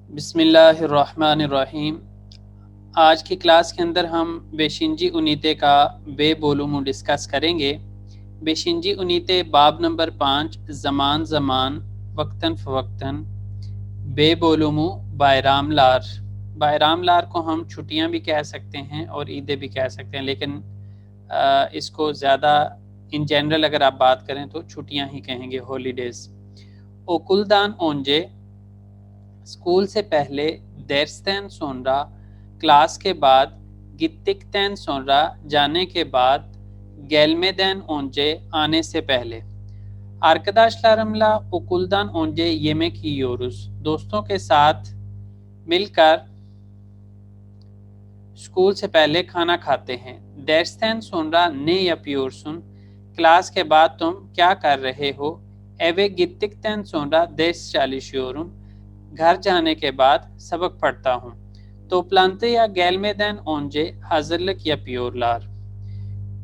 بسم اللہ الرحمن الرحیم۔ آج کی کلاس کے اندر ہم بیشنجی انیتے کا بے بولومو ڈسکس کریں گے۔ بیشنجی انیتے باب نمبر 5 زمان زمان وقتاً فوقتاً بے بولومو بائرام لار۔ بائرام لار کو ہم چھٹیاں بھی کہہ سکتے ہیں اور عیدیں بھی کہہ سکتے ہیں، لیکن اس کو زیادہ ان جنرل اگر آپ بات کریں تو چھٹیاں ہی کہیں گے، ہالیڈیز۔ اوکلدان اونجے اسکول سے پہلے دیرستین سونرا، کلاس کے بعد گتکتین سونرا، جانے کے بعد گیلمیدین اونجے، آنے سے پہلے۔ آرکداشلارملا اوکلدان اونجے یمیک ییورس، دوستوں کے ساتھ مل کر اسکول سے پہلے کھانا کھاتے ہیں۔ دیرستین سونرا نے یپیورسن، کلاس کے بعد تم کیا کر رہے ہو؟ ایوے گتکتین سونرا دیس چالیشیورن، گھر جانے کے بعد سبق پڑھتا ہوں۔ تو پلانتے یا گیلمیدین اونجے حضرلک یا پیورلار،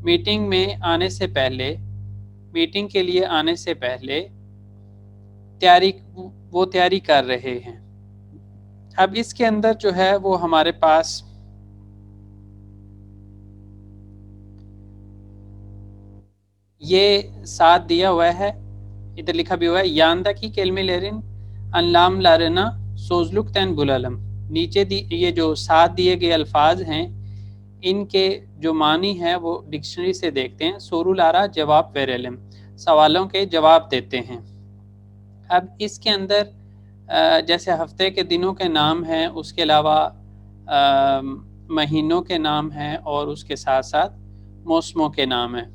میٹنگ میں آنے سے پہلے، میٹنگ کے لیے آنے سے پہلے تیاری کر رہے ہیں۔ اب اس کے اندر جو ہے وہ ہمارے پاس یہ ساتھ دیا ہوا ہے، ادھر لکھا بھی ہوا ہے یاندا کی کلمے لیرن انلام لارنا سوزلک تین بلالم۔ نیچے یہ جو ساتھ دیے گئے الفاظ ہیں ان کے جو معنی ہے وہ ڈکشنری سے دیکھتے ہیں۔ سورو لارا جواب ویرلم، سوالوں کے جواب دیتے ہیں۔ اب اس کے اندر جیسے ہفتے کے دنوں کے نام ہیں، اس کے علاوہ مہینوں کے نام ہیں اور اس کے ساتھ ساتھ موسموں کے نام ہیں۔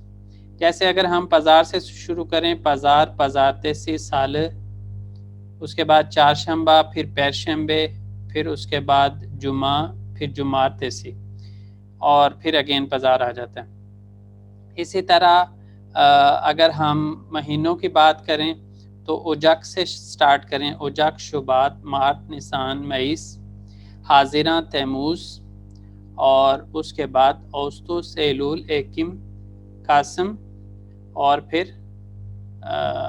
جیسے اگر ہم پزار سے شروع کریں، پزار، پزارتے سی سال، اس کے بعد چارشنبہ، پھر پیرشنبے، پھر اس کے بعد جمعہ، پھر جمعارتے سی، اور پھر اگین پزار آ جاتا ہے۔ اسی طرح اگر ہم مہینوں کی بات کریں تو اوجک سے سٹارٹ کریں، اوجک، شبات، مارچ، نیسان، مئیس، حاضراں، تیموز، اور اس کے بعد اوستوس، ایلول، ایکم، قاسم، اور پھر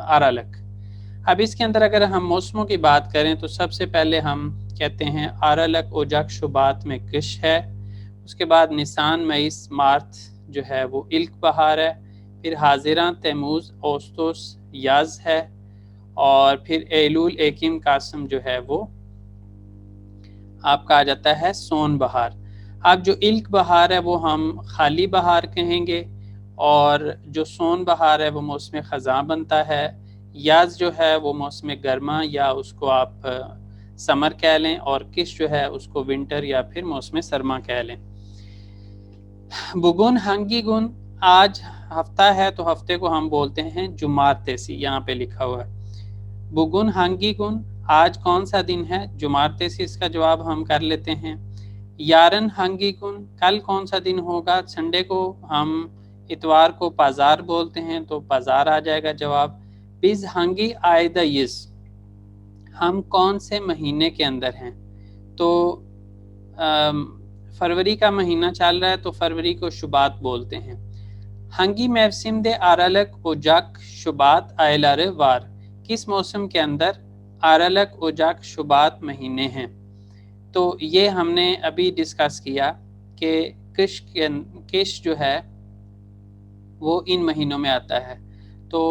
آرالک۔ اب اس کے اندر اگر ہم موسموں کی بات کریں تو سب سے پہلے ہم کہتے ہیں آرالک اوجک شبات میں کش ہے، اس کے بعد نیسان، مئیس، مارچ جو ہے وہ الک بہار ہے، پھر حاضراں، تیموز، اوستوس، یاز ہے، اور پھر ایلول، ایکم، قاسم جو ہے وہ آپ کا آ جاتا ہے سون بہار۔ اب جو الک بہار ہے وہ ہم خالی بہار کہیں گے، اور جو سون بہار ہے وہ موسم خزاں بنتا ہے۔ یاز جو ہے وہ موسم گرما یا اس کو آپ سمر کہہ لیں، اور کش جو ہے اس کو ونٹر یا پھر موسم سرما کہہ لیں۔ بگن ہنگی گن، آج ہفتہ ہے تو ہفتے کو ہم بولتے ہیں جمارتیسی، یہاں پہ لکھا ہوا ہے۔ بگن ہنگی گن، آج کون سا دن ہے؟ جمارتیسی، اس کا جواب ہم کر لیتے ہیں۔ یارن ہنگی گن، کل کون سا دن ہوگا؟ سنڈے کو ہم اتوار کو پازار بولتے ہیں تو پازار آ جائے گا جواب۔ بیز ہنگی آئیدہ یس، ہم کون سے مہینے کے اندر ہیں؟ تو فروری کا مہینہ چل رہا ہے تو فروری کو شبات بولتے ہیں۔ ہنگی موسم دے آرالک اوجاک شبات آئلار وار، کس موسم کے اندر آرالک اوجاک شبات مہینے ہیں؟ تو یہ ہم نے ابھی ڈسکس کیا کہ کش جو ہے وہ ان مہینوں میں آتا ہے، تو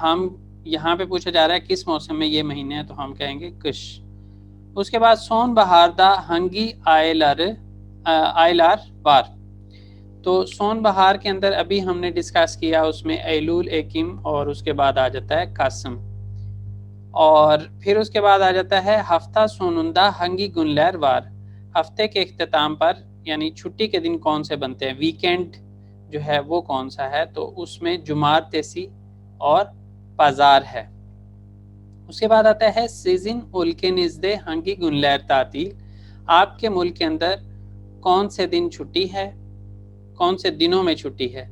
ہم یہاں پہ پوچھا جا رہا ہے کس موسم میں یہ مہینے ہیں، تو ہم کہیں گے کش۔ اس کے بعد سون بہار دا ہنگی آئلار بار، تو سون بہار کے اندر ابھی ہم نے ڈسکس کیا، اس میں ایلول، ایکم، اور اس کے بعد آ جاتا ہے قاسم، اور پھر اس کے بعد آ جاتا ہے ہفتہ سونندہ ہنگی گنلیر وار، ہفتے کے اختتام پر یعنی چھٹی کے دن کون سے بنتے ہیں، ویکینڈ جو ہے وہ کون سا ہے؟ تو اس میں جمارتیسی اور پازار ہے۔ اس کے بعد آتا ہے سیزن اولکے نزدے ہنگی گنلیر تعطیل، آپ کے ملک کے اندر کون سے دن چھٹی ہے، کون سے دنوں میں چھٹی ہے؟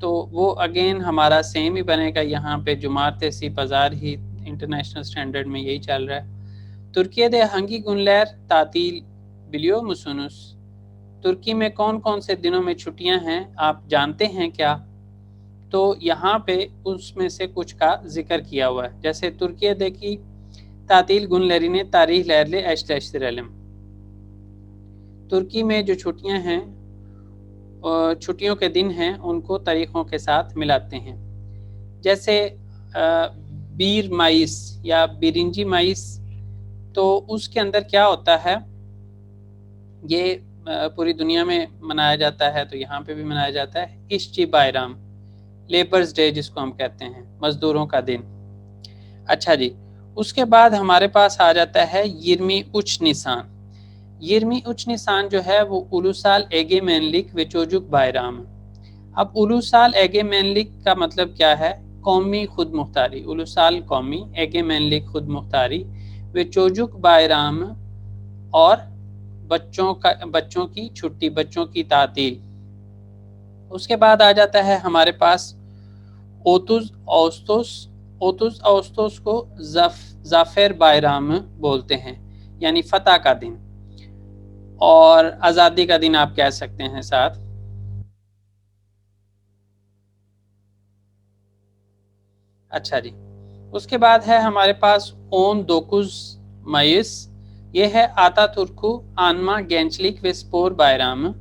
تو وہ اگین ہمارا سیم ہی بنے گا، یہاں پہ جمارتیسی، پازار ہی انٹرنیشنل سٹینڈرڈ میں یہی چل رہا ہے۔ ترکیہ دے ہنگی گنلیر تعطیل بلیو مسونس، ترکی میں کون کون سے دنوں میں چھٹیاں ہیں آپ جانتے ہیں کیا؟ تو یہاں پہ اس میں سے کچھ کا ذکر کیا ہوا ہے، جیسے ترکیہ دیکھی تعطیل günlerine tarihlerle eşleştirelim. ترکی میں جو چھٹیاں ہیں چھٹیوں کے دن ہیں ان کو تاریخوں کے ساتھ ملاتے ہیں. جیسے بیر مائیس یا بیرنجی مائیس، تو اس کے اندر کیا ہوتا ہے، یہ پوری دنیا میں منایا جاتا ہے، تو یہاں پہ بھی منایا جاتا ہے. اشچی بائرام، لیبرز ڈے جس کو ہم کہتے ہیں، مزدوروں کا دن. اچھا جی، اس کے بعد ہمارے پاس آ جاتا ہے یرمی اچ نیسان. یرمی اچ نیسان جو ہے وہ اولوسال ایگیمینلک و چوجک بائرام. اب اولوسال ایگیمینلک کا مطلب کیا ہے؟ قومی خود مختاری. اولوسال قومی، ایگیمینلک خود مختاری، و چوجک بائرام اور بچوں کی چھٹی، بچوں کی تعطیل. اس کے بعد آ جاتا ہے ہمارے پاس اوتوز اوستوس. اوتوز اوستوس کو ظافر بائرام بولتے ہیں، یعنی فتح کا دن، اور آزادی کا دن آپ کہہ سکتے ہیں ساتھ. اچھا جی، اس کے بعد ہے ہمارے پاس اون دوکوز مائیس. یہ ہے آتا ترکو آنما گینچلک و سپور بائرام.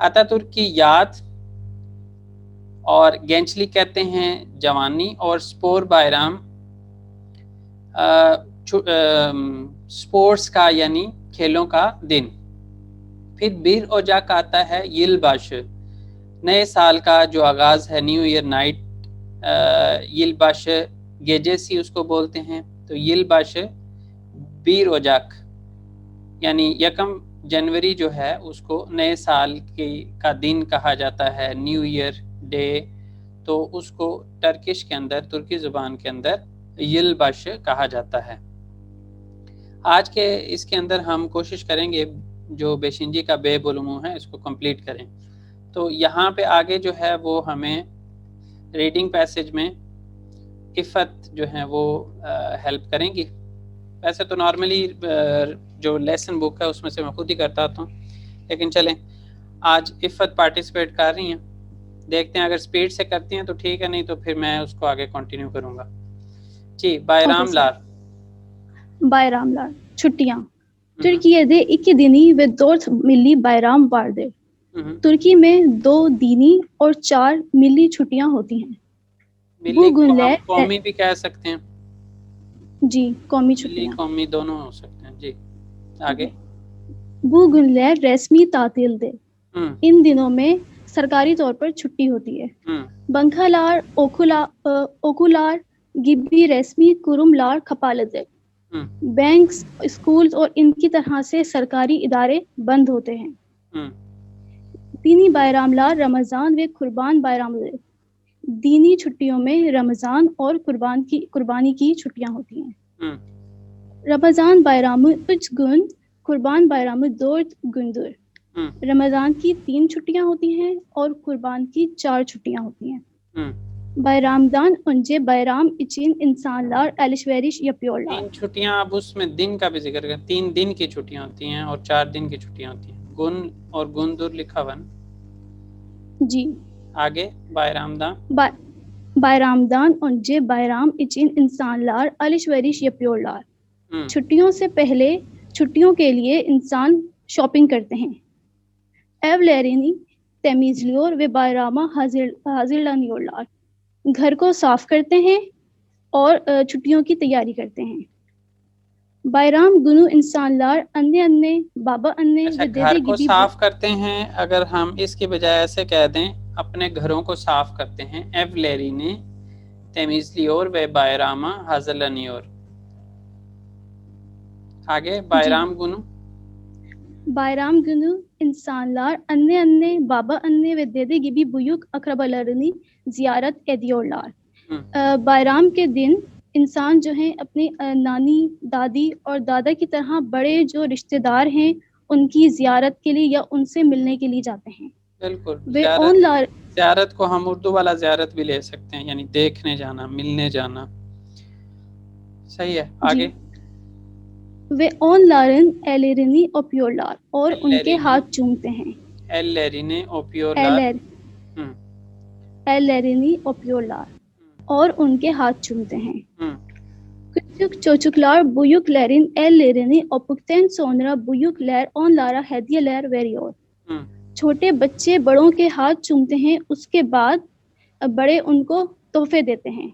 آتا ترک کی یاد، اور گینچلی کہتے ہیں جوانی، اور سپور بائرام سپورٹس کا یعنی کھیلوں کا دن. پھر بیر اوجاک آتا ہے یل باش، نئے سال کا جو آغاز ہے، نیو ایئر نائٹ. یل باش گیجیسی اس کو بولتے ہیں. تو یل باش بیر اوجاک یعنی 1 جنوری جو ہے اس کو نئے سال کا دن کہا جاتا ہے، نیو ایئر ڈے. تو اس کو ٹرکش کے اندر، ترکی زبان کے اندر یل باش کہا جاتا ہے. آج کے اس کے اندر ہم کوشش کریں گے جو بیشنجی کا بے بلمو ہے اس کو کمپلیٹ کریں. تو یہاں پہ آگے جو ہے وہ ہمیں ریڈنگ پیسج میں عفت جو ہیں وہ ہیلپ کریں گی. ویسے تو نارملی جو لیسن بک ہے اس میں سے میں خود ہی کرتا ہوں، لیکن چلیں آج عفت پارٹیسپیٹ کر رہی ہیں، دیکھتے ہیں اگر سپیڈ سے کرتی ہیں تو ٹھیک ہے، نہیں تو پھر میں اس کو آگے کنٹینیو کروں گا. جی، بائرام لار. Bayram lar, چھٹیاں. Türkiye'de 2 dini ve 4 milli bayram vardır. ترکی میں 2 دینی اور 4 ملی چھٹیاں ہوتی ہیں. ملی کو ہم قومی بھی کہہ سکتے ہیں. جی، قومی ملی چھٹیاں. قومی دونوں ہو سکتے ہیں. جی آگے. Bu günler resmi tatildir. ان دنوں میں سرکاری طور پر چھٹی ہوتی ہے. بنکھالار اوکولار گبی رسمی کرملار کھپالتے. بینکس، اسکولز اور ان کی طرح سے سرکاری ادارے بند ہوتے ہیں. دینی بائرام لار رمضان و قربان بائرام. دینی چھٹیوں میں رمضان اور قربانی کی چھٹیاں ہوتی ہیں. رمضان بائرام 3 gün، قربان بائرام 4 gündür. رمضان کی 3 چھٹیاں ہوتی ہیں اور قربان کی 4 چھٹیاں ہوتی ہیں. bayramdan önce bayram için insanlar alışveriş yapıyorlar. 3 چھٹیاں، اب اس میں دن کا بھی ذکر کریں. 3 دن کی چھٹیاں ہوتی ہیں اور 4 دن کی چھٹیاں ہوتی ہیں. گن اور گندر لکھا ہوا. جی آگے. bayramdan bayramdan önce bayram için insanlar alışveriş yapıyorlar. چھٹیوں سے پہلے چھٹیوں کے لیے انسان شاپنگ کرتے ہیں. evlerini temizliyor ve bayrama hazırlanıyorlar. گھر کو صاف کرتے ہیں اور چھٹیوں کی تیاری کرتے ہیں. bayram günü insanlar anne baba anne اچھا، ve dede گھر کو gibi. صاف کرتے ہیں، اگر ہم اس کی بجائے ایسے کہہ دیں اپنے گھروں کو صاف کرتے ہیں. evlerini temizliyor ve bayrama hazırlanıyor. آگے. bayram günü Bayram günü insanlar anne baba anne ve dede gibi büyük akrabalarını ziyaret ediyorlar. bayram کے دن انسان جو ہیں اپنی نانی، دادی اور دادا کی طرح بڑے جو رشتہ دار ہیں ان کی زیارت کے لیے یا ان سے ملنے کے لیے جاتے ہیں. بالکل. زیارت کو ہم اردو والا زیارت بھی لے سکتے ہیں، یعنی دیکھنے جانا، ملنے جانا. صحیح ہے. آگے. Ve onların ellerini öpüyorlar اور ان کے ہاتھ چومتے ہیں. ellerini öpüyorlar. ellerini öpüyorlar اور ان کے ہاتھ چومتے ہیں. Küçük çocuklar büyüklerin ellerini öpükten sonra büyükler onlara hediyeler veriyor. چھوٹے بچے بڑوں کے ہاتھ چومتے ہیں اس کے بعد بڑے ان کو تحفے دیتے ہیں.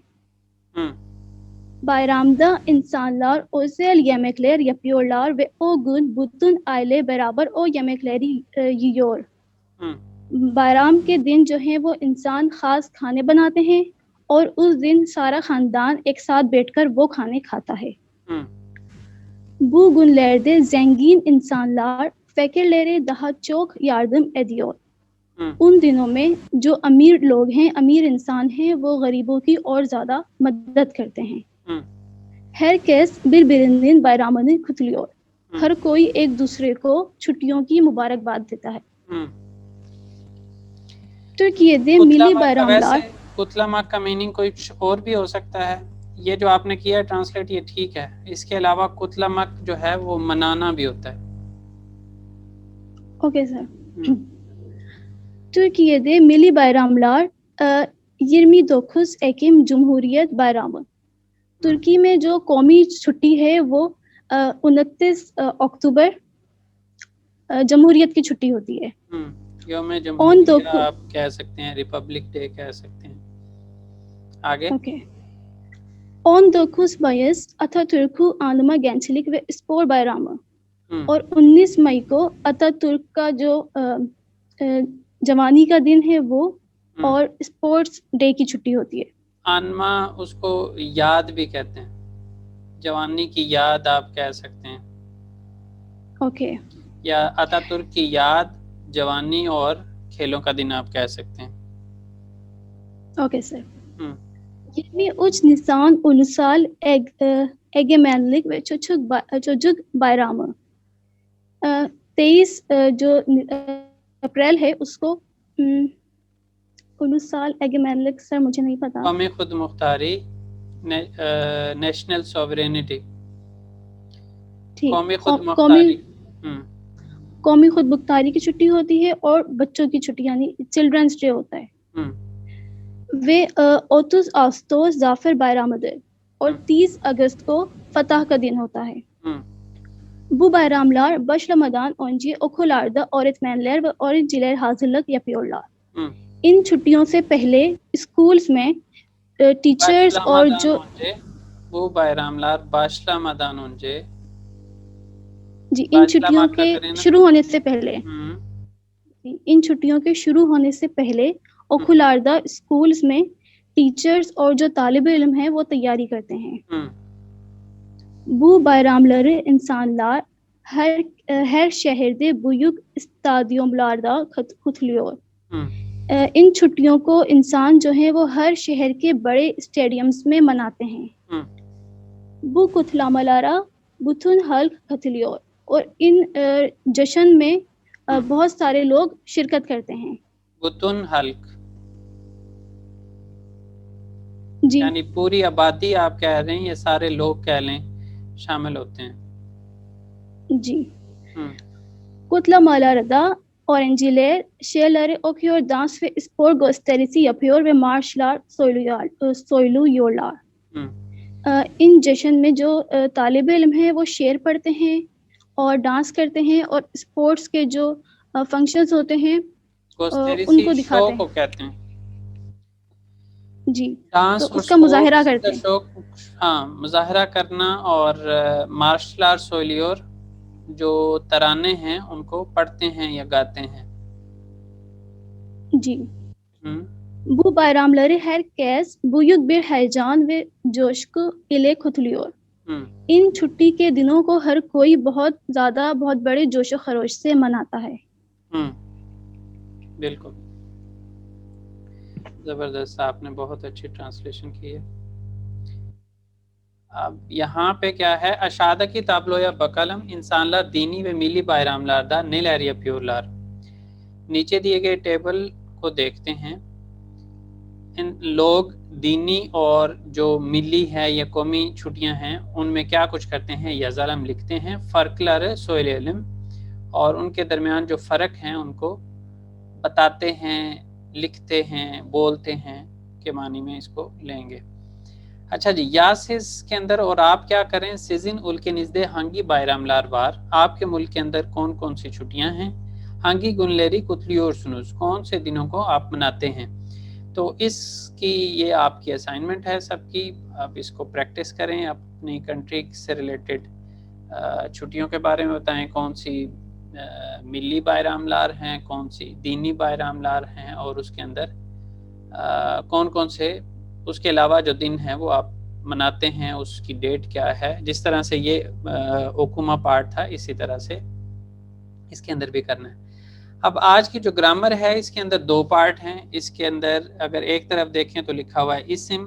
Bayramda insanlar özel yemekler yapıyorlar ve o gün bütün aile beraber o yemekleri yiyor. bayram کے دن جو ہیں وہ انسان خاص کھانے بناتے ہیں اور اس دن سارا خاندان ایک ساتھ بیٹھ کر وہ کھانے کھاتا ہے. Bu günlerde zengin insanlar fakirlere daha çok yardım ediyor. ان دنوں میں جو امیر لوگ ہیں امیر انسان ہیں وہ غریبوں کی اور زیادہ مدد کرتے ہیں. Herkes birbirinin bayramını kutluyor. ہر کوئی ایک دوسرے کو چھٹیوں کی مبارکباد دیتا ہے. Türkiye'de milli bayramlar کتلمک کا میننگ کوئی اور بھی ہو سکتا ہے. یہ جو آپ نے کیا ہے ٹرانسلیٹ یہ ٹھیک ہے. اس کے علاوہ کتلمک جو ہے وہ منانا بھی ہوتا ہے. Okay sir. Türkiye'de milli bayramlar 29 Ekim Cumhuriyet Bayramı. ترکی میں جو قومی چھٹی ہے وہ 29 اکتوبر جمہوریت کی چھٹی ہوتی ہے. یوم جمہوریہ آپ کہہ سکتے ہیں, ریپبلک ڈے کہہ سکتے ہیں. آگے. Okay. 19 Mayıs Atatürk'ü anma gençlik ve spor bayramı. اور 19 مئی کو Atatürk کا جو جوانی کا دن ہے وہ اور اسپورٹس ڈے کی چھٹی ہوتی ہے. آنما اس کو یاد بھی کہتے ہیں, جوانی کی یاد آپ کہہ سکتے ہیں. اوکے. یا اتاتürk کی یاد, جوانی اور کھیلوں کا دن آپ کہہ سکتے ہیں. Okay sir. 23 Nisan Ulusal Egemenlik ve Çocuk Bayramı. 23 جو اپریل ہے اس کو Ulusal Egemenlik سر مجھے نہیں پتا. قومی خود مختاری, نیشنل سوورینٹی. قومی خود مختاری. قومی خود مختاری کی چھٹی ہوتی ہے اور بچوں کی چھٹی یعنی چلڈرنس ڈے ہوتا ہے. وہ 30 Ağustos Zafer Bayramı'dır اور 30 اگست کو فتح کا دن ہوتا ہے. Bu bayramlar başlamadan önce okullarda öğretmenler ve öğrenciler hazırlık yapıyorlar. ان چھٹیوں سے پہلے اسکولز میں ٹیچرز اور جو وہ bayramlar başlamadan önce جی ان چھٹیوں کے شروع ہونے سے پہلے ان چھٹیوں کے شروع ہونے سے پہلے اوکھلاردہ اسکولز میں ٹیچرز اور جو طالب علم ہیں وہ تیاری کرتے ہیں. Bu bayramları insanlar her şehirde büyük stadyumlarda kutluyor. ان چھٹیوں کو انسان جو ہے وہ ہر شہر کے بڑے اسٹیڈیمز میں مناتے ہیں. Bu kutlamalara bütün halk katılıyor اور ان جشن میں بہت سارے لوگ شرکت کرتے ہیں. bütün halk جی یعنی پوری آبادی آپ keh رہے ہیں, یہ سارے لوگ keh لیں شامل ہوتے ہیں. جی. Kutlamalarda öğrenciler şeyleri okuyor, dans ve spor gösterisi yapıyor ve marşlar söylüyorlar. ان جشن میں جو طالب علم ہیں وہ شعر پڑھتے ہیں اور ڈانس کرتے ہیں اور اسپورٹس کے جو فنکشنز ہوتے ہیں ان کو دکھاتے ہیں. کہتے ہیں جی ڈانس تو اس کا مظاہرہ کرتے ہیں. ہاں, مظاہرہ کرنا اور مارشل آرٹ سولیور جو ترانے ہیں ان کو پڑھتے ہیں یا گاتے ہیں. جی. Bu bayramları herkes büyük bir heyecan ve coşku ile kutluyor. ان چھٹی کے دنوں کو ہر کوئی بہت زیادہ بہت بڑے جوش و خروش سے مناتا ہے. بالکل زبردست, آپ نے بہت اچھی ٹرانسلیشن کی ہے. اب یہاں پہ کیا ہے, aşağıdaki tabloya bakalım. İnsanlar dini ve milli bayramlarda neler yapıyorlar. نیچے دیے گئے ٹیبل کو دیکھتے ہیں. ان لوگ دینی اور جو ملی ہے یا قومی چھٹیاں ہیں ان میں کیا کچھ کرتے ہیں. yazalım لکھتے ہیں, farkları söyleyelim, اور ان کے درمیان جو فرق ہیں ان کو بتاتے ہیں, لکھتے ہیں, بولتے ہیں کے معنی میں اس کو لیں گے. اچھا جی، یا سز کے اندر اور آپ کیا کریں، سیزن ال کے نزدے ہانگی بائراملار وار، آپ کے ملک کے اندر کون کون سی چھٹیاں ہیں، ہانگی گنلیری کتلیور سنوز، کون سے دنوں کو آپ مناتے ہیں. تو اس کی یہ آپ کی اسائنمنٹ ہے سب کی، آپ اس کو پریکٹس کریں، اپنی کنٹری سے ریلیٹڈ چھٹیوں کے بارے میں بتائیں، کون سی ملی بائراملار ہیں، کون سی دینی بائراملار ہیں، اور اس کے اندر کون کون سے اس کے علاوہ جو دن ہیں وہ آپ مناتے ہیں، اس کی ڈیٹ کیا ہے. جس طرح سے یہ اوکوما پارٹ تھا اسی طرح سے اس کے اندر بھی کرنا ہے. اب آج کی جو گرامر ہے اس کے اندر 2 پارٹ ہیں. اس کے اندر اگر ایک طرف دیکھیں تو لکھا ہوا ہے اسم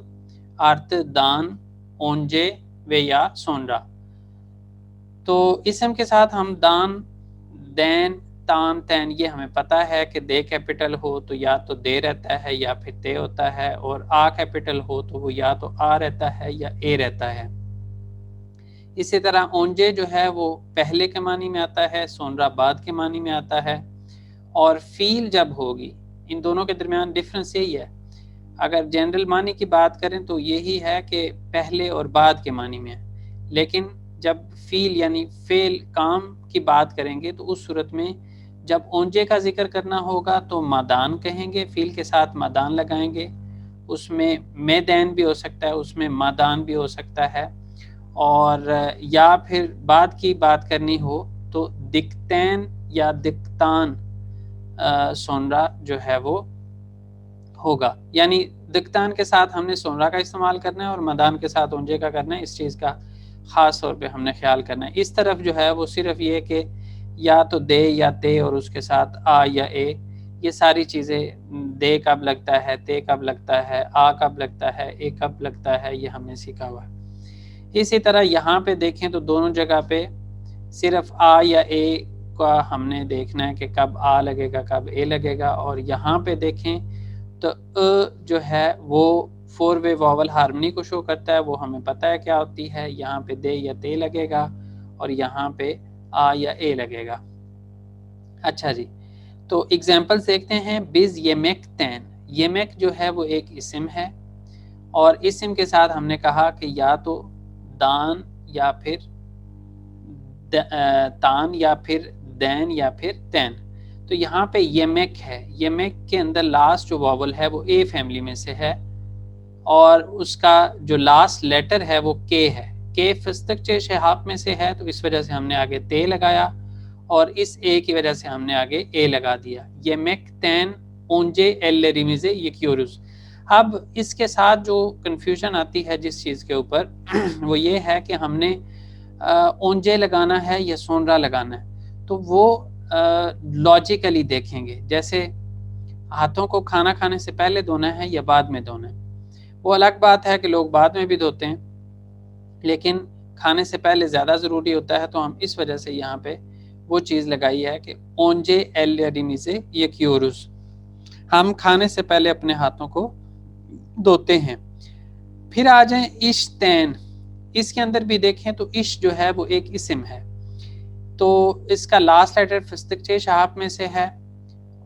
ارت دان اونجے و یا سونرا. تو اسم کے ساتھ ہم دان، دین، تان، تین، یہ ہمیں پتہ ہے کہ دے کیپٹل ہو تو یا تو دے رہتا ہے یا پھر تے ہوتا ہے، اور آ کیپٹل ہو تو وہ یا تو آ رہتا ہے یا اے رہتا ہے. اسی طرح اونجے جو ہے وہ پہلے کے معنی میں آتا ہے، سونرا بعد کے معنی میں آتا ہے. اور فیل جب ہوگی، ان دونوں کے درمیان ڈفرنس یہی ہے. اگر جنرل معنی کی بات کریں تو یہی ہے کہ پہلے اور بعد کے معنی میں ہے، لیکن جب فیل یعنی فعل کام کی بات کریں گے تو اس صورت میں جب اونجے کا ذکر کرنا ہوگا تو مادان کہیں گے، فیل کے ساتھ مادان لگائیں گے. اس میں میدین بھی ہو سکتا ہے، اس میں مادان بھی ہو سکتا ہے. اور یا پھر بعد کی بات کرنی ہو تو دکتین یا دکتان سونرا جو ہے وہ ہوگا. یعنی دکتان کے ساتھ ہم نے سونرا کا استعمال کرنا ہے اور مدان کے ساتھ اونجے کا کرنا ہے. اس چیز کا خاص طور پہ ہم نے خیال کرنا ہے. اس طرف جو ہے وہ صرف یہ کہ یا تو دے یا تے اور اس کے ساتھ آ یا اے، یہ ساری چیزیں دے کب لگتا ہے، تے کب لگتا ہے، آ کب لگتا ہے، اے کب لگتا ہے، یہ ہم نے سیکھا ہوا ہے. اسی طرح یہاں پہ دیکھیں تو دونوں جگہ پہ صرف آ یا اے کا ہم نے دیکھنا ہے کہ کب آ لگے گا کب اے لگے گا. اور یہاں پہ دیکھیں تو جو ہے وہ 4 وے واول ہارمنی کو شو کرتا ہے، وہ ہمیں پتہ ہے کیا ہوتی ہے. یہاں پہ دے یا تے لگے گا اور یہاں پہ آ یا اے لگے گا. اچھا جی، تو ایگزامپلز دیکھتے ہیں. بز یمیک تین، یمیک جو ہے وہ ایک اسم ہے، اور اسم کے ساتھ ہم نے کہا کہ یا تو دان یا پھر تان یا پھر دین یا پھر تین. تو یہاں پہ یمیک ہے، یمیک کے اندر لاسٹ جو واول ہے وہ اے فیملی میں سے ہے، اور اس کا جو لاسٹ لیٹر ہے وہ کے ہے. کے فستق چے شہاب میں سے ہے، تو اس وجہ سے ہم نے آگے تے لگایا، اور اس اے کی وجہ سے ہم نے آگے اے لگا دیا. یمیک تین اونجے ایل ریمیزے یکیورس. اب اس کے ساتھ جو کنفیوژن آتی ہے جس چیز کے اوپر وہ یہ ہے کہ ہم نے اونجے لگانا ہے یا سونرا لگانا ہے. تو وہ لاجیکلی دیکھیں گے، جیسے ہاتھوں کو کھانا کھانے سے پہلے دھونا ہے یا بعد میں دھونا ہے. وہ الگ بات ہے کہ لوگ بعد میں بھی دھوتے ہیں، لیکن کھانے سے پہلے زیادہ ضروری ہوتا ہے. تو ہم اس وجہ سے یہاں پہ وہ چیز لگائی ہے کہ اونجے ایل ریمیزے یکیورس، ہم کھانے سے پہلے اپنے ہاتھوں کو دھوتے ہیں. پھر آ جائیں اشتین. اس کے اندر بھی دیکھیں تو اش جو ہے وہ ایک اسم ہے، تو اس کا لاسٹ لیٹر فستق چے شہاب میں سے ہے،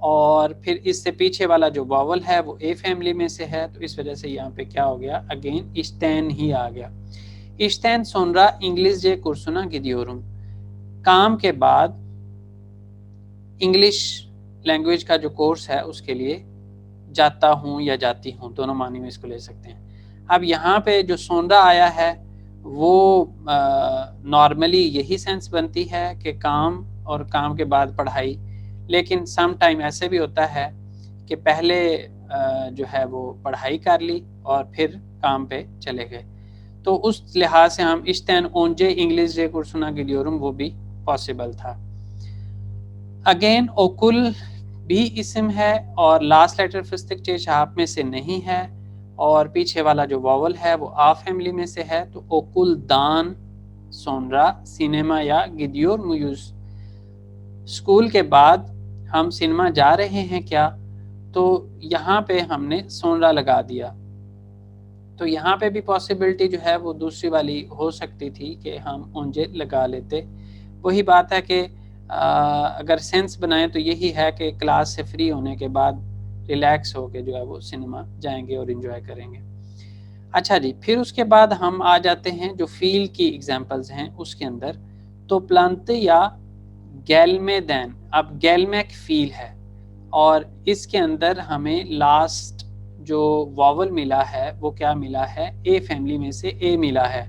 اور پھر اس سے پیچھے والا جو واول ہے وہ اے فیملی میں سے ہے. تو اس وجہ سے یہاں پہ کیا ہو گیا، اگین اشتین ہی آ گیا. اشتین سونرا انگلش جے کرسنا گیڈیورم. کام کے بعد انگلش لینگویج کا جو کورس ہے اس کے لیے جاتا ہوں یا جاتی ہوں، دونوں معنی میں اس کو لے سکتے ہیں. اب یہاں پہ جو سونرا آیا ہے وہ نارملی یہی سینس بنتی ہے کہ کام اور کام کے بعد پڑھائی، لیکن سم ٹائم ایسے بھی ہوتا ہے کہ پہلے جو ہے وہ پڑھائی کر لی اور پھر کام پہ چلے گئے. تو اس لحاظ سے ہم اشتین اونجے انگلش جے کرسنا گیڈیورم وہ بھی پاسبل تھا. اگین اوکل بھی اسم ہے اور لاسٹ لیٹر فستق چے شہاب میں سے نہیں ہے، اور پیچھے والا جو واول ہے وہ آ فیملی میں سے ہے. تو اوکل دان سونرا سینما یا گیڈیور میوز. اسکول کے بعد ہم سینما جا رہے ہیں کیا، تو یہاں پہ ہم نے سونرا لگا دیا. تو یہاں پہ بھی پاسبلٹی جو ہے وہ دوسری والی ہو سکتی تھی کہ ہم اونجے لگا لیتے. وہی بات ہے کہ اگر سینس بنائیں تو یہی ہے کہ کلاس سے فری ہونے کے بعد ریلیکس ہو کے جو ہے وہ سینما جائیں گے اور انجوائے کریں گے. اچھا جی، پھر اس کے بعد ہم آ جاتے ہیں جو فیل کی ایگزامپلز ہیں اس کے اندر. تو پلانت یا گیلمیدین. اب گیلمیک فیل ہے اور اس کے اندر ہمیں لاسٹ جو واول ملا ہے وہ کیا ملا ہے؟ اے فیملی میں سے اے ملا ہے.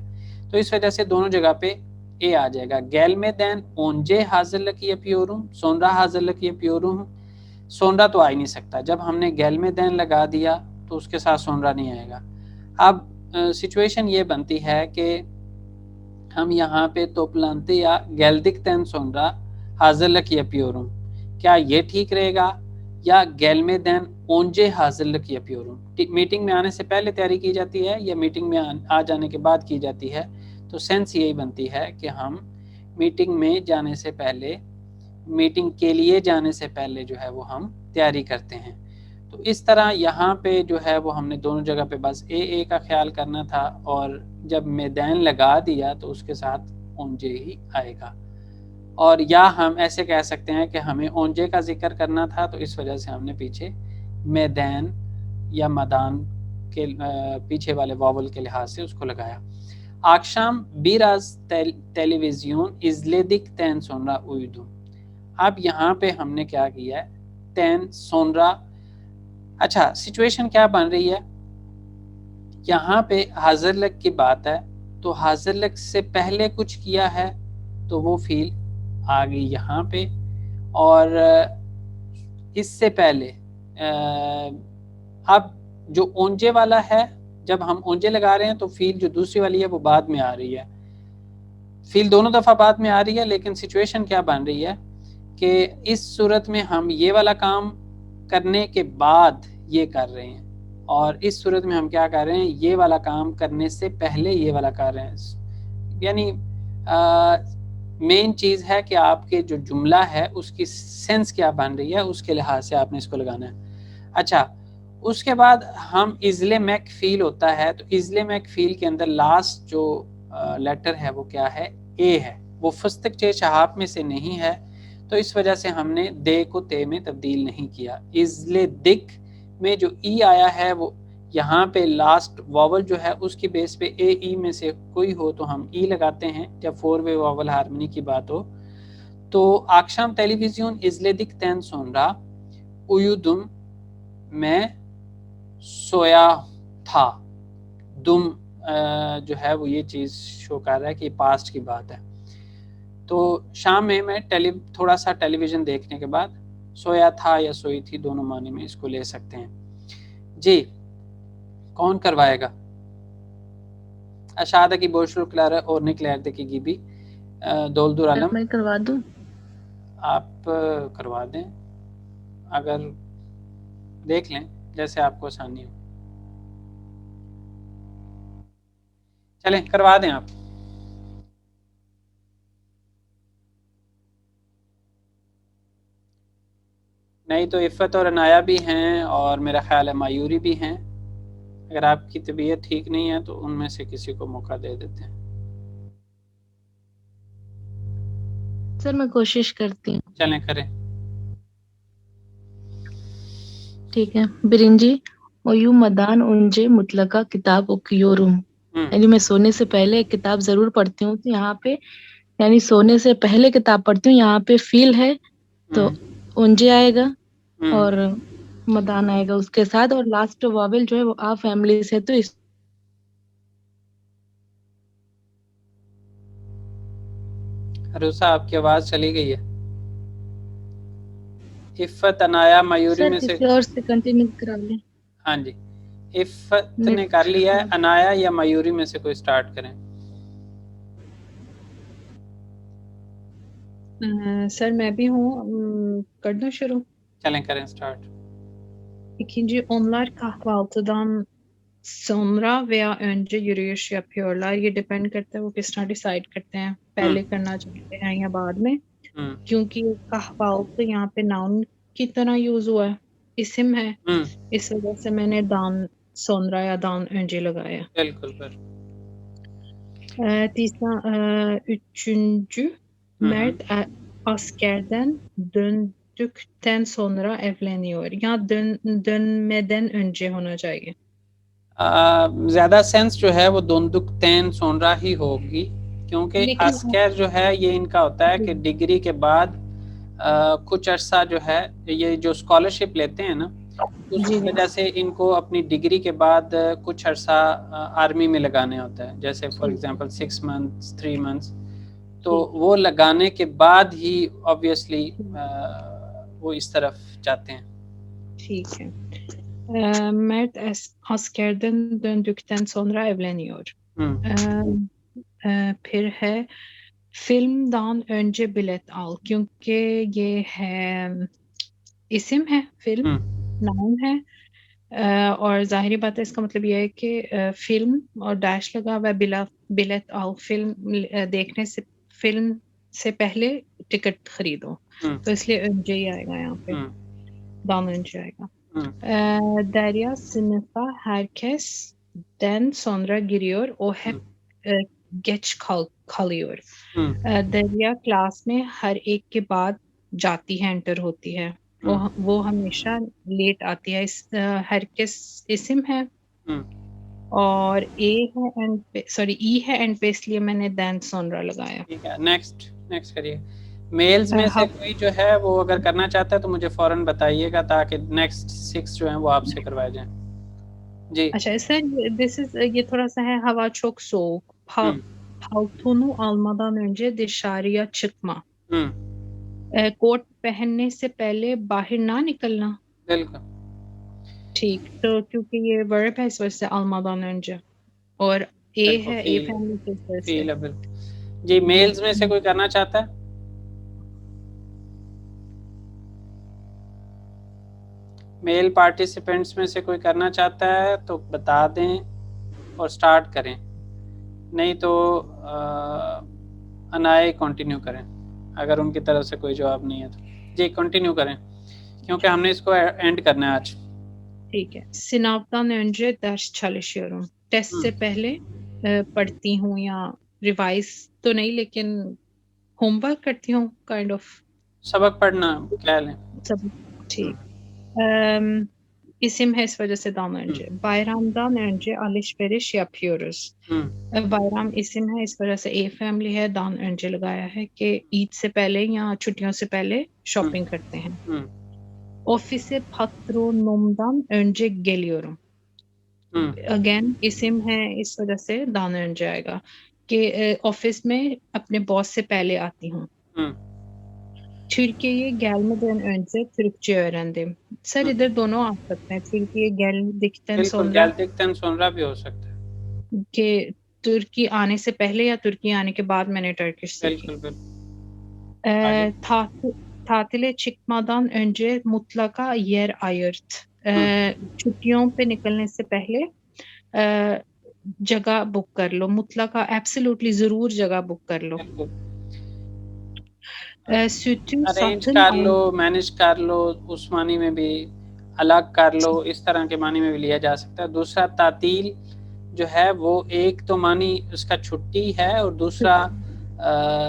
تو اس وجہ سے دونوں جگہ پہ اے آ جائے گا. گیلمیدین اونجے حاضر لکی پیورم، سونرا حاضر لکی پیورم. سونرا تو آ ہی نہیں سکتا، جب ہم نے گیلمیدین لگا دیا تو اس کے ساتھ سونرا نہیں آئے گا. اب سچویشن یہ بنتی ہے کہ ہم یہاں پہ تو پلانتے یا گیلدک تین سونرا حاضر لکی پیورم، کیا یہ ٹھیک رہے گا یا گیلمیدین اونجے حاضر لکی پیورم؟ میٹنگ میں آنے سے پہلے تیاری کی جاتی ہے یا میٹنگ میں آ جانے کے بعد کی جاتی ہے؟ تو سینس یہی بنتی ہے کہ ہم میٹنگ میں جانے سے پہلے، میٹنگ کے لیے جانے سے پہلے جو ہے وہ ہم تیاری کرتے ہیں. تو اس طرح یہاں پہ جو ہے وہ ہم نے دونوں جگہ پہ بس اے کا خیال کرنا تھا، اور جب میدین لگا دیا تو اس کے ساتھ اونجے ہی آئے گا. اور یا ہم ایسے کہہ سکتے ہیں کہ ہمیں اونجے کا ذکر کرنا تھا تو اس وجہ سے ہم نے پیچھے میدین یا مدان کے پیچھے والے واول کے لحاظ سے اس کو لگایا. آکشام بیراز تیلی ویزیون ازلیدک تین سونرا اویدو. اب یہاں پہ ہم نے کیا کیا ہے؟ تین سونرا. اچھا سچویشن کیا بن رہی ہے یہاں پہ؟ حاضر لک کی بات ہے تو حاضر لک سے پہلے کچھ کیا ہے تو وہ فیل آ گئی یہاں پہ، اور اس سے پہلے اب جو اونجے والا ہے، جب ہم اونجے لگا رہے ہیں تو فیل جو دوسری والی ہے وہ بعد میں آ رہی ہے. فیل دونوں دفعہ بعد میں آ رہی ہے، لیکن سچویشن کیا بن رہی ہے کہ اس صورت میں ہم یہ والا کام کرنے کے بعد یہ کر رہے ہیں، اور اس صورت میں ہم کیا کر رہے ہیں؟ یہ والا کام کرنے سے پہلے یہ والا کر رہے ہیں. یعنی مین چیز ہے کہ آپ کے جو جملہ ہے اس کی سینس کیا بن رہی ہے، اس کے لحاظ سے آپ نے اس کو لگانا ہے. اچھا اس کے بعد ہم ازلے میک فیل ہوتا ہے، تو ازلے میک فیل کے اندر لاسٹ جو لیٹر ہے وہ کیا ہے؟ اے ہے. وہ فستق چے شہاب میں سے نہیں ہے، تو اس وجہ سے ہم نے دے کو تے میں تبدیل نہیں کیا. ازلے دک میں جو ای آیا ہے وہ یہاں پہ لاسٹ واول جو ہے اس کی بیس پہ اے ای میں سے کوئی ہو تو ہم ای لگاتے ہیں جب 4 وے واول ہارمنی کی بات ہو. تو آکشام ٹیلی ویزیون ازلیدک تین سونرا اویودم، میں سویا تھا. دم جو ہے وہ یہ چیز شو کر رہا ہے کہ پاسٹ کی بات ہے. تو شام میں تھوڑا سا ٹیلی ویژن دیکھنے کے بعد سویا تھا یا سوئی تھی، دونوں معنی میں اس کو لے سکتے ہیں. جی کون کروائے گا؟ اشادہ کی بوشر کلارا اور نکلیر دے کی گیبی دولدور علم. میں کروا دوں؟ آپ کروا دیں، اگر دیکھ لیں جیسے آپ کو آسانی ہو. چلیں کروا دیں آپ. نہیں تو عفت اور عنایہ بھی ہیں اور میرا خیال ہے مایوری بھی ہیں. اگر آپ کی طبیعت ٹھیک نہیں ہے تو ان میں سے کسی کو موقع دے دیتے ہیں. سر میں کوشش کرتی ہوں. چلیں کریں. ٹھیک ہے. برنجی اویو مدان انجے مطلقہ کتاب اوکیورم. یعنی میں سونے سے پہلے ایک کتاب ضرور پڑھتی ہوں. تو یہاں پہ یعنی سونے سے پہلے کتاب پڑھتی ہوں، یہاں پہ فیل ہے تو انجے آئے گا اور مدان آئے گا اس کے ساتھ، اور لاسٹ واول جو ہے وہ آ فیملی سے. تو اس عروسہ آپ کی آواز چلی گئی ہے. عفت عنایہ میوری سر میں سے کسی اور سے کنٹینیو کرا لیں. ہاں جی عفت نے کر نیٹ لیا ہے. عنایہ یا میوری میں سے کوئی سٹارٹ کریں. سر میں بھی hوں. کر دوں شروع؟ چلیں کریں start. İkinci onlar kahvaltıdan sonra veya önce yürüyüş yapıyorlar. یہ ڈیپینڈ کرتا ہے وہ کس طرح ڈیسائیڈ کرتے ہیں پہلے کرنا چاہتے ہیں یا بعد میں. کیونکہ kahvaltı یہاں پہ ناؤن کی طرح یوز ہوا ہے، اسم ہے، اس وجہ سے میں نے دان sonra یا دان önce لگایا. بالکل. Üçüncü Mert askerden döndükten sonra evleniyor. یا dönmeden önce ہونا چاہیے. زیادہ سینس جو ہے وہ دوندک تین سونرا ہی ہوگی، کیونکہ اسکر جو ہے یہ ان کا ہوتا ہے کہ ڈگری کے بعد کچھ عرصہ جو ہے یہ جو اسکالرشپ لیتے ہیں نا اس کی وجہ سے ان کو اپنی ڈگری کے بعد کچھ عرصہ آرمی میں لگانے ہوتا ہے، جیسے فار ایگزامپل 6 months 3 months، تو وہ لگانے کے بعد ہی obviously وہ اس طرف جاتے ہیں. ٹھیک ہے. Mert askerden döndükten sonra evleniyor. پھر ہے فلم önce bilet al، کیونکہ یہ ہے اسم ہے، فلم نام ہے، اور ظاہری بات ہے اس کا مطلب یہ ہے کہ فلم اور ڈیش لگا ہوا بلیٹ آل، فلم دیکھنے سے، فلم سے پہلے ٹکٹ خریدو، تو اس لیے önce ہی آئے گا یہاں پہ، دان önce آئے گا. Derya sınıfa herkesten sonra giriyor, o hep geç kalıyor. دریا کلاس میں ہر ایک کے بعد جاتی ہے، انٹر ہوتی ہے، وہ ہمیشہ لیٹ آتی ہے. ہر کس اسم ہے اور اے ہے سوری ای ہے اینڈ پہ، اس لیے میں نے دین سونرا لگایا. ٹھیک ہے، نیکسٹ کریے. میلز میں سے کوئی جو ہے وہ اگر کرنا چاہتا ہے تو مجھے فوراً بتائیے گا تاکہ نیکسٹ 6 جو ہیں وہ آپ سے کروائے جائیں. جی اچھا سر، یہ تھوڑا سا ہے hava çok soğuk. Paltonu almadan önce dışarıya çıkma. کوٹ پہننے سے پہلے باہر نہ نکلنا. بالکل ٹھیک، تو کیونکہ یہ ورب ہے اس وجہ سے almadan önce، اور اے ہے، اے فیملی کی وجہ سے. جی میلز میں سے کوئی کرنا چاہتا ہے؟ میل پارٹیسپینٹس میں سے کوئی کرنا چاہتا ہے تو بتا دیں اور سٹارٹ کریں، نہیں تو انائے کنٹینیو کریں اگر ان کی طرف سے کوئی جواب نہیں ہے تو. جی کنٹینیو کریں کیونکہ ہم نے اس کو اینڈ کرنا ہے آج. ٹھیک ہے. Sınavdan önce ders çalışıyorum. Test سے پہلے پڑھتی ہوں، یا ریوائز تو نہیں لیکن ہوم ورک کرتی ہوں، کائنڈ آف سبق پڑھنا کیا لیں. ٹھیک. isim ہے اس وجہ سے دان önce. Bayramdan önce alışveriş yapıyoruz. bayram isim ہے اس وجہ سے اے فیملی ہے، دان önce لگایا ہے کہ عید سے پہلے یا چھٹیوں سے پہلے شاپنگ کرتے ہیں. ofise patronumdan önce geliyorum. Again اسم ہے اس وجہ سے دان önce آئے گا کہ آفس میں اپنے باس سے پہلے آتی ہوں. Türkiye'ye gelmeden önce Türkçe öğrendim. سر ادھر دونوں آ سکتے ہیں، ترکی geldikten sonra، geldikten sonra بھی ہو سکتا ہے کہ ترکی آنے سے پہلے یا ترکی آنے کے بعد میں نے ٹرکش سیکھی. tatile çıkmadan önce mutlaka yer ayırt. چھٹیوں پہ نکلنے سے پہلے جگہ بک کر لو، مطلقہ ایبسلیوٹلی ضرور جگہ بک کر لو. ارینج کر لو، مینج کر لو، اس معنی میں بھی الگ کر لو، اس طرح کے معنی میں بھی لیا جا سکتا ہے. دوسرا تعطیل جو ہے وہ ایک تو معنی اس کا چھٹی ہے اور دوسرا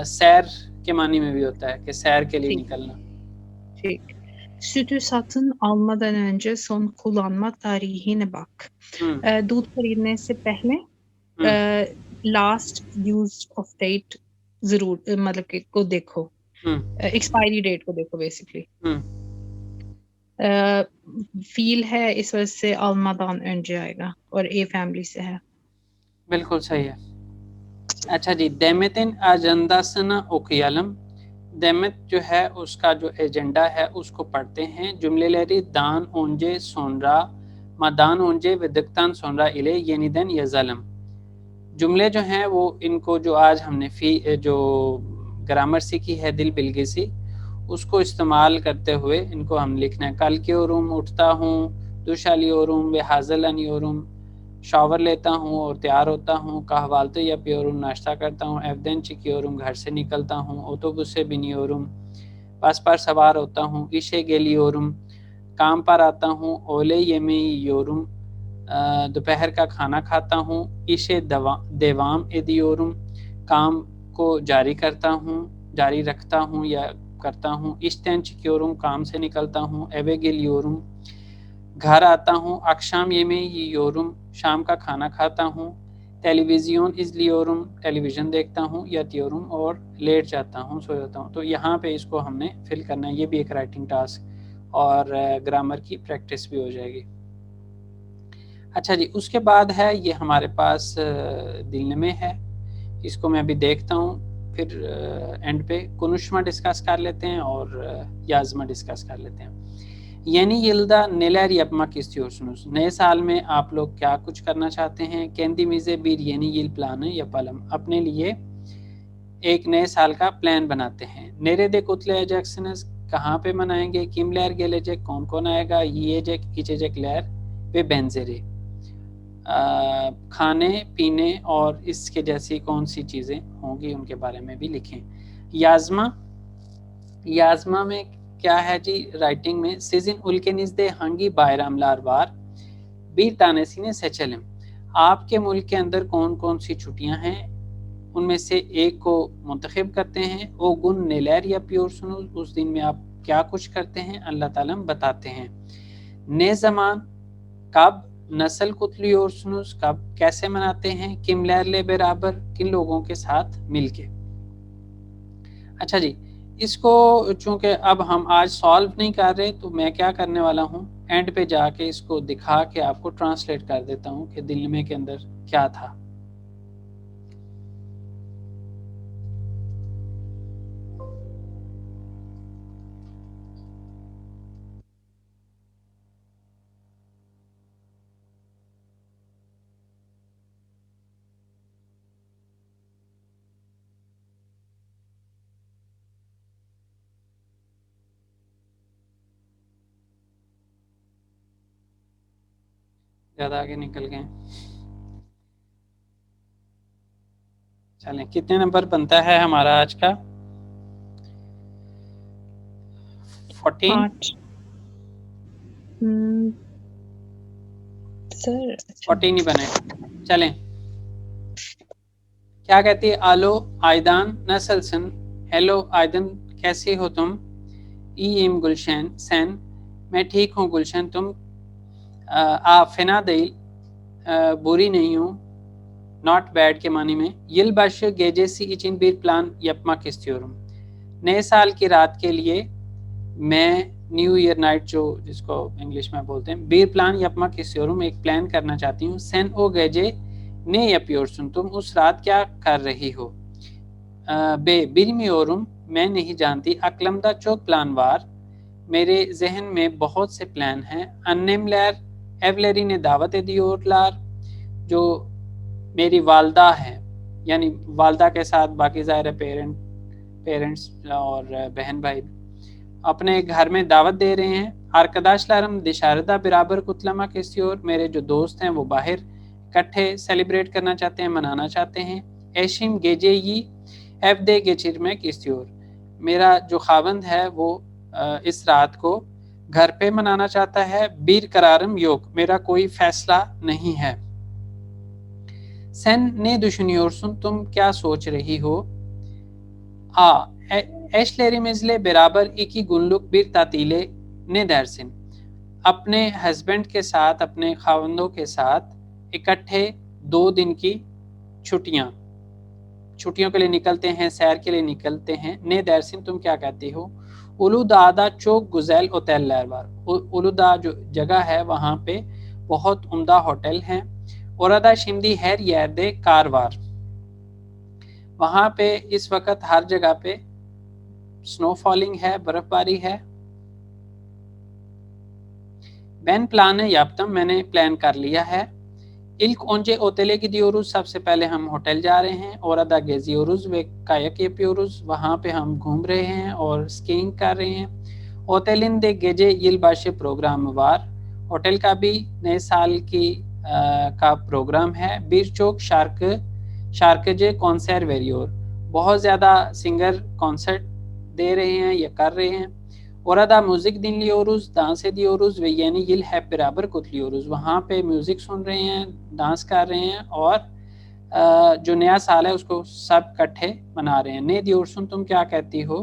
سیر کے معنی میں بھی ہوتا ہے کہ سیر کے لیے نکلنا. ٹھیک. Sütü satın almadan önce son kullanma tarihine bak. دودھ خریدنے سے پہلے لاسٹ یوز آف ڈیٹ ضرور مطلب کہ کو دیکھو، ایکسپائری ڈیٹ کو دیکھو بیسکلی. فیل ہے اس وجہ سے almadan önce آئے گا اور اے فیملی سے ہے. بالکل صحیح ہے. اچھا جی، Demet'in ajandasını okuyalım. Demet جو ہے اس کا جو ایجنڈا ہے اس کو پڑھتے ہیں. cümleleri dan önce sonra madan önce ve dıktan sonra ile yeniden yazalım. جملے جو ہیں وہ ان کو جو آج ہم نے جو گرامر سیکھی ہے دل بلگیسی، اس کو استعمال کرتے ہوئے ان کو ہم لکھنا ہے. کل کی اورم اٹھتا ہوں، دوشالی اورم و حاضلانی اورم شاور لیتا ہوں اور تیار ہوتا ہوں. کہوالتے یا پیورم ناشتہ کرتا ہوں. ایفدن چکیورم گھر سے نکلتا ہوں. اوتوبس سے بنیورم بس پر سوار ہوتا ہوں. ایشے گیلیورم کام پر آتا ہوں. اولے یمی یورم دوپہر کا کھانا کھاتا ہوں. ایشے دیوام ادیورم کام کو جاری کرتا ہوں، جاری رکھتا ہوں یا کرتا ہوں. اشتین چکیورم کام سے نکلتا ہوں. ایوے گیلیورم گھر آتا ہوں، اکشام yemeği yiyorum، شام کا کھانا کھاتا ہوں، ٹیلیویزیون izliyorum، ٹیلی ویژن دیکھتا ہوں، yatıyorum اور لیٹ جاتا ہوں، سو جاتا ہوں. تو یہاں پہ اس کو ہم نے فل کرنا ہے، یہ بھی ایک رائٹنگ ٹاسک اور گرامر کی پریکٹس بھی ہو جائے گی. اچھا جی، اس کے بعد ہے یہ ہمارے پاس دلنمے ہے، اس کو میں ابھی دیکھتا ہوں، پھر اینڈ پہ کنشما ڈسکس کر لیتے ہیں اور یازما ڈسکس کر لیتے ہیں. یعنی یلدا نیلر yapmak istiyorsunuz، نئے سال میں آپ لوگ کیا کچھ کرنا چاہتے ہیں. kendimize bir yeni yıl planı yapalım، اپنے لیے ایک نئے سال کا پلان بناتے ہیں. nerede kutlayacaksınız، کہاں پہ منائیں گے. kimler gelecek، کون کون آئے گا. yiyecek içecekler ve benzeri، کھانے پینے اور اس کے جیسی کون سی چیزیں ہوں گی ان کے بارے میں بھی لکھیں. یازما میں کیا ہے جی رائٹنگ میں، sizin ülkenizde hangi bayramlar var، bir tanesini seçelim، آپ کے ملک کے اندر کون کون سی چھٹیاں ہیں ان میں سے ایک کو منتخب کرتے ہیں. o gün neler yapıyorsunuz، اس دن میں آپ کیا کچھ کرتے ہیں، اللہ تعالیٰ بتاتے ہیں. ne zaman، کب. نسل kutluyorsunuz، کب کیسے مناتے ہیں. kimlerle beraber، کن لوگوں کے ساتھ مل کے. اچھا جی، اس کو چونکہ اب ہم آج سالو نہیں کر رہے تو میں کیا کرنے والا ہوں، اینڈ پہ جا کے اس کو دکھا کے آپ کو ٹرانسلیٹ کر دیتا ہوں کہ دلنمے کے اندر کیا تھا. زیادہ آگے نکل گئے. چلیں، کتنے نمبر بنتا ہے ہمارا آج کا؟ 14 سر 14 ہی بنے. چلیں، کیا کہتی ہے. آلو آئیدان نسلسن، ہیلو آئیدن کیسی ہو تم. ایم گلشن سین، میں ٹھیک ہوں گلشن تم. فنا دل، بری نہیں ہوں، ناٹ بیڈ کے معنی میں. یلبش گیجیسی اچن بیر پلان yapmak istiyorum، نئے سال کی رات کے لیے میں نیو ایئر نائٹ جو جس کو انگلش میں بولتے ہیں، بیر پلان yapmak istiyorum ایک پلان کرنا چاہتی ہوں. سین او گیجے نے yapıyorsun، تم اس رات کیا کر رہی ہو. بے bilmiyorum، میں نہیں جانتی. aklımda çok plan var، میرے ذہن میں بہت سے پلان ہیں. annemler evlerine davet ediyorlar، جو میری والدہ ہیں، یعنی والدہ کے ساتھ باقی ظاہر پیرنٹس اور بہن بھائی اپنے گھر میں دعوت دے رہے ہیں. arkadaşlarım dışarıda beraber kutlamak istiyor، میرے جو دوست ہیں وہ باہر اکٹھے سیلیبریٹ کرنا چاہتے ہیں، منانا چاہتے ہیں. eşim geceyi evde geçirmek istiyor، میرا جو خاوند ہے وہ اس رات کو گھر پہ منانا چاہتا ہے. bir kararım yok، میرا کوئی فیصلہ نہیں ہے. sen ne düşünüyorsun، تم کیا سوچ رہی ہو. eşlerimizle beraber 2 günlük bir tatile ne dersin، اپنے ہسبینڈ کے ساتھ، اپنے خاوندوں کے ساتھ اکٹھے 2 دن کی چھٹیوں کے لیے نکلتے ہیں، سیر کے لیے نکلتے ہیں. نے درسن، تم کیا کہتی ہو. Uludağ'da çok güzel oteller var، Uludağ جو جگہ ہے وہاں پہ بہت عمدہ ہوٹل ہیں. Orada şimdi her yerde kar var، وہاں پہ اس وقت ہر جگہ پہ سنو فالنگ ہے، برف باری ہے. Ben planı yaptım، میں نے پلان کر لیا ہے. İlk önce otele gidiyoruz، سب سے پہلے ہم ہوٹل جا رہے ہیں. Orada geziyoruz ve kayak yapıyoruz، وہاں پہ ہم گھوم رہے ہیں اور اسکینگ کر رہے ہیں. Otelin de gece yılbaşı programı var، hotel کا بھی نئے سال کا پروگرام ہے. birçok şarkıcı konser veriyor، بہت زیادہ سنگر کانسرٹ دے رہے ہیں یا کر رہے ہیں. Orada müzik dinliyoruz، dans ediyoruz ve yeni yıl hep beraber kutluyoruz، وہاں پہ میوزک سن رہے ہیں، ڈانس کر رہے ہیں اور جو نیا سال ہے اس کو سب کٹھے منا رہے ہیں. Ne diyorsun، تم کیا کہتی ہو.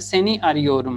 seni arıyorum.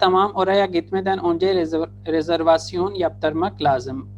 Tamam, oraya gitmeden önce rezervasyon yaptırmak lazım.